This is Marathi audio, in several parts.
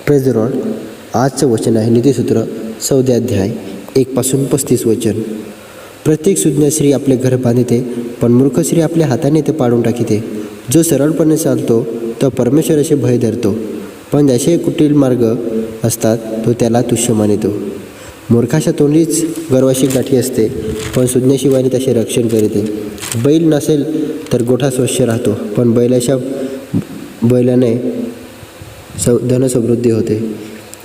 Praise the Lord. आजचं वचन आहे नीतिसूत्र 14 अध्याय 1 पासून 35 वचन. प्रत्येक सुज्ञ स्त्री आपले घर बांधिते, पण मूर्ख स्त्री आपल्या हाताने ते पाडून टाकीते. जो सरळपणे चालतो तो परमेश्वराचे भय धरतो, पण ज्याचे कुटील मार्ग असतात तो त्याला तुच्छ मानितो. मूर्खाच्या तोंडीच गर्वाची गाठी असते, पण सुज्ञाची वाणी त्याचे रक्षण करीते. बैल नसेल तर गोठा स्वच्छ राहतो, पण बैलाने धनसमृद्धी होते.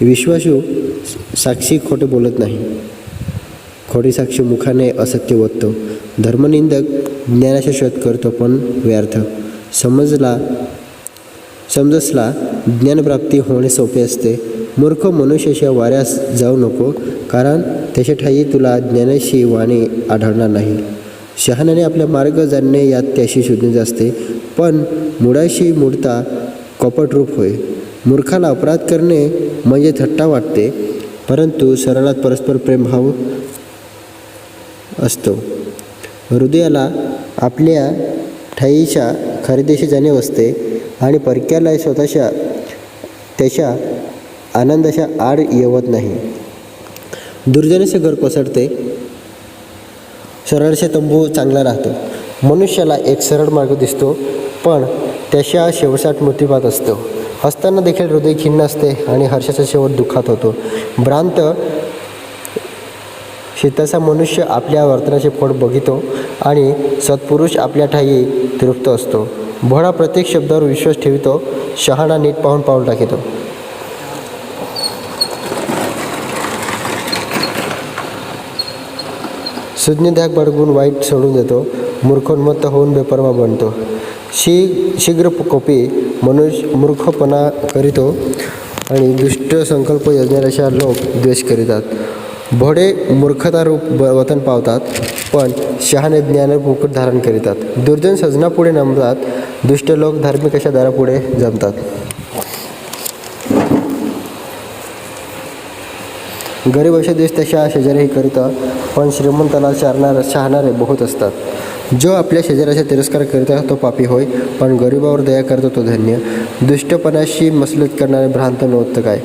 विश्वासू साक्षी खोटे बोलत नाही, खोटी साक्षी मुखाने असत्य ओततो. धर्मनिंदक ज्ञानाचा शोध करतो, पण व्यर्थ. समजसला ज्ञानप्राप्ती होणे सोपे असते. मूर्ख मनुष्याच्या वाऱ्यास जाऊ नको, कारण त्याच्या ठायी तुला ज्ञानाची वाणी आढळणार नाही. शहाण्याने आपला मार्ग जाणणे यात त्याशी शोधणे असते, पण मुळाशी मुडता कपटरूप होय. मूर्खाला अपराध करणे म्हणजे थट्टा वाटते, परंतु सरळात परस्पर प्रेमभाव असतो. हृदयाला आपल्या ठाईच्या खरेदीशी जाणीव असते, आणि परक्याला स्वतःच्या त्याच्या आनंदाच्या आड येवत नाही. दुर्जनाचे घर कोसळते, सरळचे तंबू चांगला राहतो. मनुष्याला एक सरळ मार्ग दिसतो, पण त्याच्या शेवटात मृत्यूपात असतो. हसताना देखील हृदय खिन्न असते, आणि हर्षाचा शेवट दुःखात होतो. भ्रांत शीताचा मनुष्य आपल्या वर्तनाचे फळ बघितो, आणि सत्पुरुष आपल्या ठायी तृप्त असतो. भोळा प्रत्येक शब्दावर विश्वास ठेवितो, शहाणा नीट पाहून पाऊल टाकितो. सुज्ञ धाक बाळगून वाईट सोडून देतो, मूर्खोन्मत्त होऊन बेपर्वा बनतो. शीघ्र कोपी मनुष्य मूर्खपणा करीतो, आणि दुष्ट संकल्प योजणाऱ्याच्या लोक द्वेष करीतात. भोळे मूर्खतारूप वतन पावतात, पण शहाणे ज्ञानरूप मुकुट धारण करीतात. दुर्जन सजनापुढे नमतात, दुष्ट लोक धार्मिकाच्या दारापुढे जमतात. गरीबाच्या देश त्याच्या शेजारीही करीता, पण श्रीमंताला शहाणारे बहुत असतात. जो आपल्या शेजाऱ्याचा तिरस्कार करीता तो पापी होय, पण गरिबावर दया करतो तो धन्य. दुष्टपणाशी मसलत करणारे भ्रांत नव्हतं काय,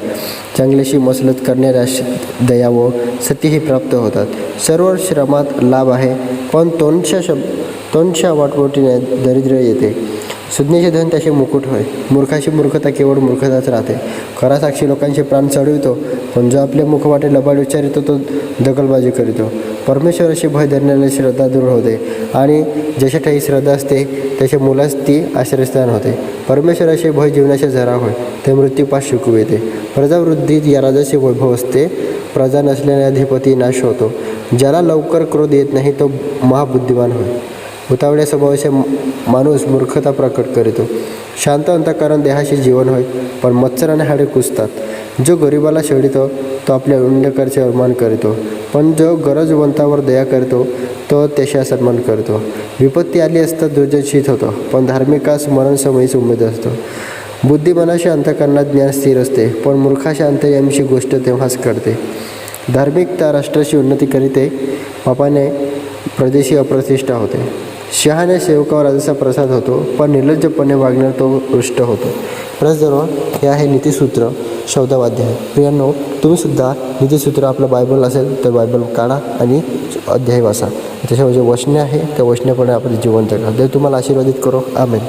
चांगल्याशी मसलत करणाऱ्यास दया व सतीही प्राप्त होतात. सर्व श्रमात लाभ आहे, पण तोंडच्या वाटवटीने दरिद्र येते. सुज्ञाचे धन त्याचे मुकुट होय, मूर्खाची मूर्खता केवळ मूर्खताच राहते. खरा साक्षी लोकांचे प्राण चढवितो, पण जो आपले मुखवाटे लबाड विचारितो तो दखलबाजी करीतो. परमेश्वराची भय धरण्याने श्रद्धा दूर होते, आणि ज्याच्या ठाई श्रद्धा असते त्याच्या मुलास ती आश्रयस्थान होते. परमेश्वराचे भय जीवनाचे झरा होय, ते मृत्यूपास शिकू येते. प्रजावृद्धीत या राजाचे वैभव असते, प्रजा नसल्याने अधिपती नाश होतो. ज्याला लवकर क्रोध येत नाही तो महाबुद्धिमान होय. उतावळ्या स्वभावाचे माणूस मूर्खता प्रकट करीतो. शांत अंतःकरण देहाशी जीवन होय, पण मत्सराने हाडे कुसतात. जो गरिबाला छळीतो तो आपल्या उंडकाचे अवमान करीतो, पण जो गरजवंतावर दया करतो तो त्याचा सन्मान करतो. विपत्ती आली असता दुर्जनशीत होतो, पण धार्मिकास मरणसमयीच उमेद असतो. बुद्धिमानाच्या अंतःकरणात ज्ञान स्थिर असते, पण मूर्खाच्या अंतर्यामीची गोष्ट तेव्हाच कळते. धार्मिकता राष्ट्राची उन्नती करीते, पापाने प्रदेशी अप्रतिष्ठा होते. शहाण्या सेवकावर राजाचा प्रसाद होतो, पण निर्लज्जपणे वागण्यावर तो रुष्ट होतो. Praise the Lord. हे आहे नीतिसूत्र 14 अध्याय. प्रियांनो, तुम्हीसुद्धा नीतिसूत्र आपलं बायबल असेल तर बायबल काढा आणि अध्याय वाचा. त्याच्यावर जे वचने आहे त्या वचनेपणे आपले जीवन जगा. देव तुम्हाला आशीर्वादित करो. आमेन.